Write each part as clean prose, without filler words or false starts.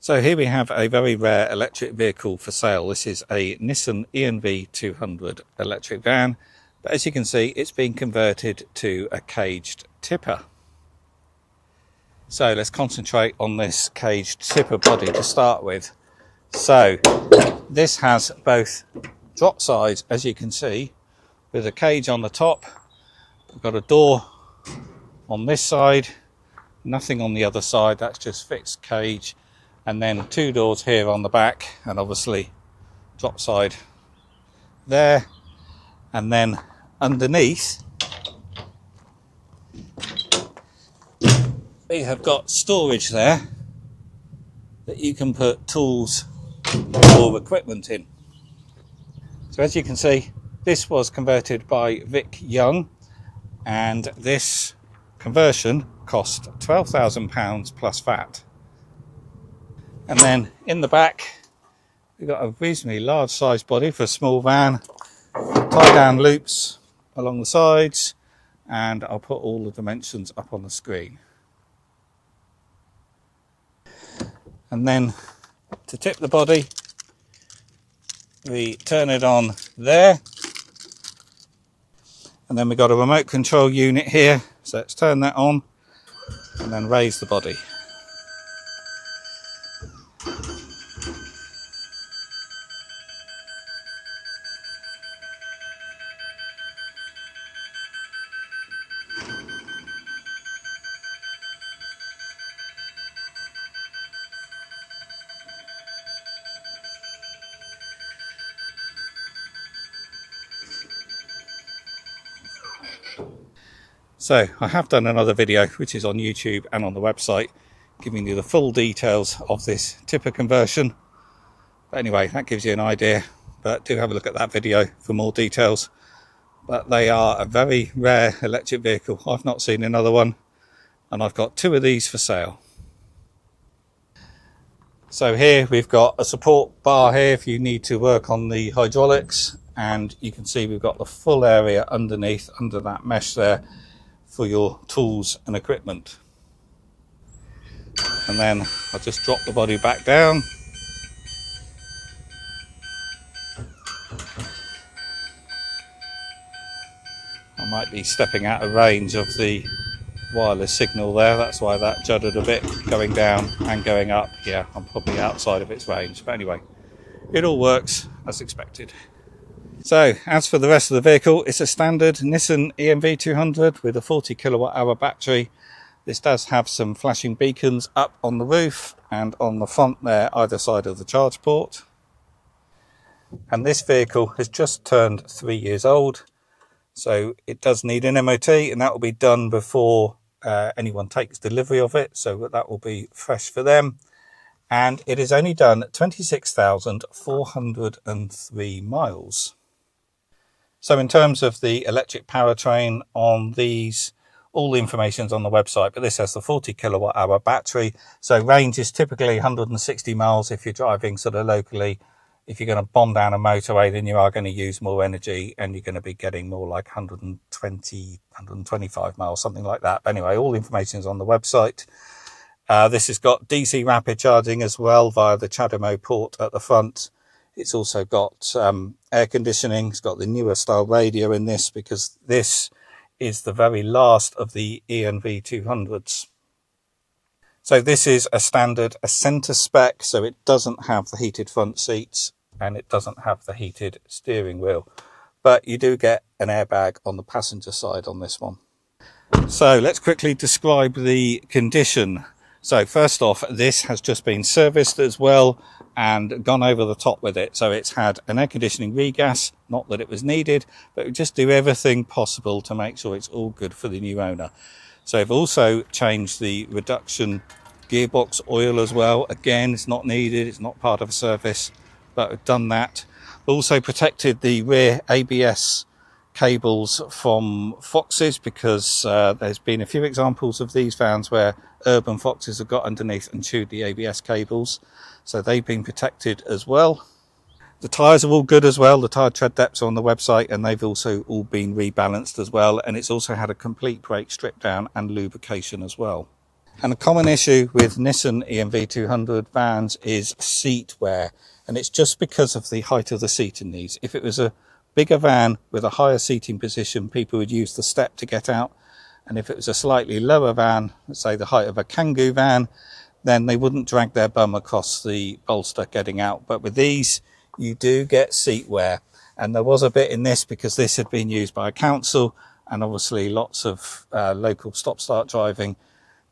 So here we have a very rare electric vehicle for sale. This is a Nissan E-NV200 electric van, but as you can see, it's been converted to a caged tipper. So let's concentrate on this caged tipper body to start with. So this has both drop sides, as you can see, with a cage on the top. We've got a door on this side, nothing on the other side, that's just fixed cage. And then two doors here on the back, and obviously drop side there. And then underneath, we have got storage there that you can put tools or equipment in. So as you can see, this was converted by Vic Young, and this conversion cost £12,000 plus VAT. And then in the back, we've got a reasonably large size body for a small van, tie down loops along the sides, and I'll put all the dimensions up on the screen. And then to tip the body, we turn it on there, and then we've got a remote control unit here, so let's turn that on and then raise the body. So I have done another video which is on YouTube and on the website giving you the full details of this tipper conversion. But anyway, that gives you an idea, but do have a look at that video for more details. But they are a very rare electric vehicle. I've not seen another one, and I've got two of these for sale. So here we've got a support bar here if you need to work on the hydraulics, and you can see we've got the full area underneath, under that mesh there, for your tools and equipment. And then I'll just drop the body back down. I might be stepping out of range of the wireless signal there, that's why that juddered a bit going down and going up. Yeah, I'm probably outside of its range, but anyway, it all works as expected. So as for the rest of the vehicle, it's a standard Nissan E-NV200 with a 40 kilowatt hour battery. This does have some flashing beacons up on the roof and on the front there, either side of the charge port. And this vehicle has just turned 3 years old, so it does need an MOT, and that will be done before anyone takes delivery of it, so that will be fresh for them. And it has only done 26,403 miles. So in terms of the electric powertrain on these, all the information's on the website, but this has the 40 kilowatt hour battery. So range is typically 160 miles if you're driving sort of locally. If you're going to bomb down a motorway, then you are going to use more energy, and you're going to be getting more like 120, 125 miles, something like that. But anyway, all the information is on the website. This has got DC rapid charging as well via the CHAdeMO port at the front. It's also got air conditioning. It's got the newer style radio in this, because this is the very last of the E-NV200s. So this is a standard Acenta spec, so it doesn't have the heated front seats and it doesn't have the heated steering wheel. But you do get an airbag on the passenger side on this one. So let's quickly describe the condition. So first off, this has just been serviced as well and gone over the top with it. So it's had an air conditioning regas, not that it was needed, but we just do everything possible to make sure it's all good for the new owner. So I've also changed the reduction gearbox oil as well. Again, it's not needed, it's not part of a service, but we've done that. Also protected the rear ABS cables from foxes, because there's been a few examples of these vans where urban foxes have got underneath and chewed the ABS cables, so they've been protected as well. The tyres are all good as well. The tyre tread depths are on the website, and they've also all been rebalanced as well, and it's also had a complete brake strip down and lubrication as well. And a common issue with Nissan E-NV200 vans is seat wear, and it's just because of the height of the seat in these. If it was a bigger van with a higher seating position, people would use the step to get out, and if it was a slightly lower van, let's say the height of a Kangoo van, then they wouldn't drag their bum across the bolster getting out. But with these, you do get seat wear, and there was a bit in this because this had been used by a council, and obviously lots of local stop-start driving,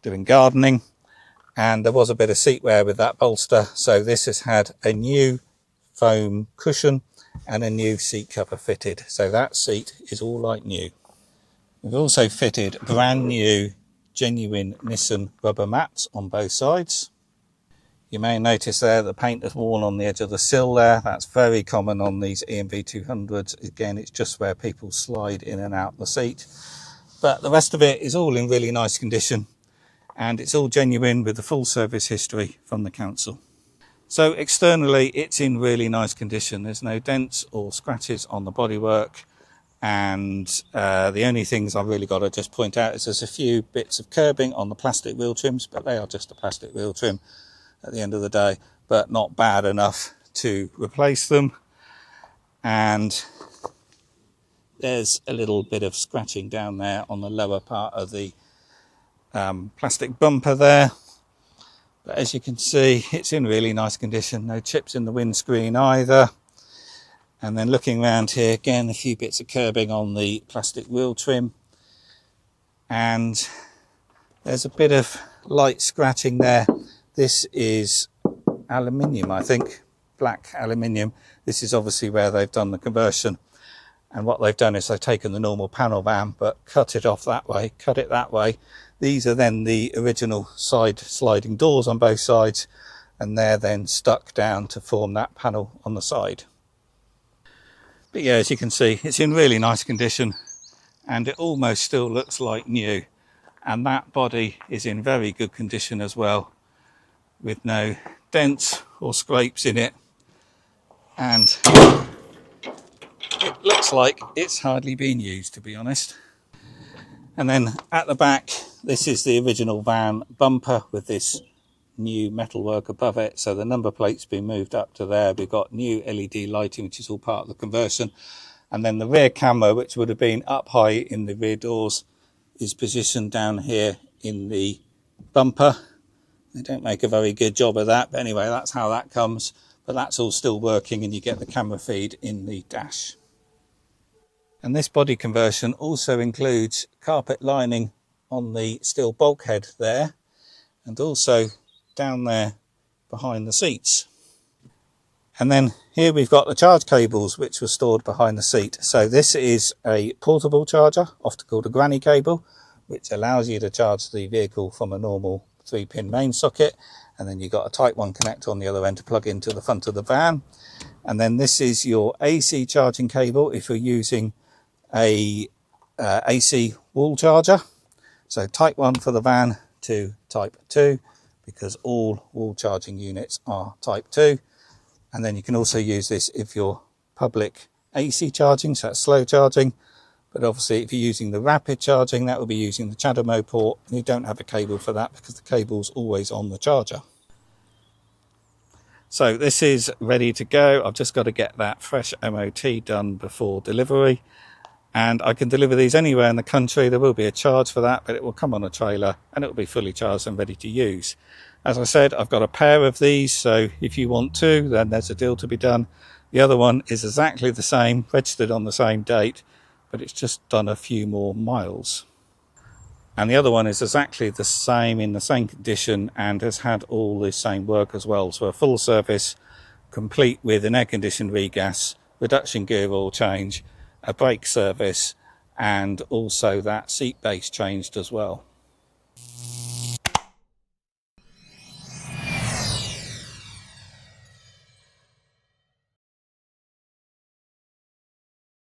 doing gardening, and there was a bit of seat wear with that bolster. So this has had a new foam cushion and a new seat cover fitted, so that seat is all like new. We've also fitted brand new genuine Nissan rubber mats on both sides. You may notice there the paint has worn on the edge of the sill there. That's very common on these E-NV200s. Again, it's just where people slide in and out the seat, but the rest of it is all in really nice condition, and it's all genuine with the full service history from the council. So externally it's in really nice condition. There's no dents or scratches on the bodywork, and the only things I've really got to just point out is there's a few bits of curbing on the plastic wheel trims, but they are just a plastic wheel trim at the end of the day, but not bad enough to replace them. And there's a little bit of scratching down there on the lower part of the plastic bumper there, but as you can see it's in really nice condition. No chips in the windscreen either. And then looking around here again, a few bits of curbing on the plastic wheel trim, and there's a bit of light scratching there. This is aluminium, I think, black aluminium. This is obviously where they've done the conversion, and what they've done is they've taken the normal panel van but cut it off that way, cut it that way. These are then the original side sliding doors on both sides, and they're then stuck down to form that panel on the side. But yeah, as you can see, it's in really nice condition, and it almost still looks like new. And that body is in very good condition as well, with no dents or scrapes in it, and it looks like it's hardly been used, to be honest. And then at the back, this is the original van bumper with this new metalwork above it, so the number plate's been moved up to there. We've got new LED lighting, which is all part of the conversion, and then the rear camera, which would have been up high in the rear doors, is positioned down here in the bumper. They don't make a very good job of that, but anyway, that's how that comes. But that's all still working, and you get the camera feed in the dash. And this body conversion also includes carpet lining on the steel bulkhead there, and also down there behind the seats. And then here we've got the charge cables, which were stored behind the seat. So this is a portable charger, often called a granny cable, which allows you to charge the vehicle from a normal 3-pin main socket, and then you've got a Type 1 connector on the other end to plug into the front of the van. And then this is your AC charging cable if you're using a AC wall charger. So Type 1 for the van to Type 2, because all wall charging units are Type 2. And then you can also use this if you're public AC charging, so that's slow charging. But obviously if you're using the rapid charging, that will be using the CHAdeMO port, and you don't have a cable for that because the cable's always on the charger. So this is ready to go. I've just got to get that fresh MOT done before delivery, and I can deliver these anywhere in the country. There will be a charge for that, but it will come on a trailer and it will be fully charged and ready to use. As I said, I've got a pair of these, so if you want two, then there's a deal to be done. The other one is exactly the same, registered on the same date, but it's just done a few more miles. And the other one is exactly the same, in the same condition, and has had all the same work as well. So a full service, complete with an air-conditioned regas, reduction gear oil change, a brake service, and also that seat base changed as well.